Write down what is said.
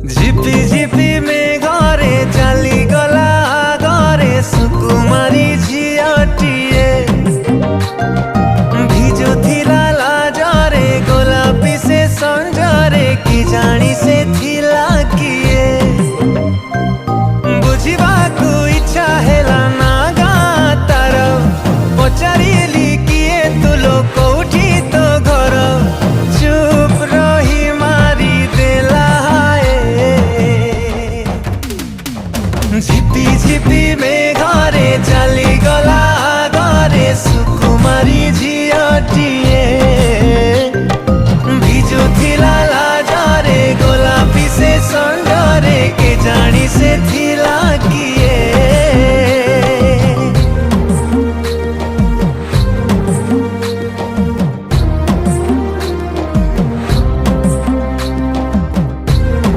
झिपी झिपी में घरे चली गला घरे सुकुमारी झियटिए भिजुथिला लाजरे गोलापी से संजरे कि जानी से थिला किए बुझिबाकु इच्छा हेला ना गा तार पचारिली किए तुलो कोठी तो घर चुप रही मारी देला झिपी झिपी में घरे चली गला घरे सुकुमारी झियटिए भिजुथिला लाजरे गोलापी से संजरे के जानी से थी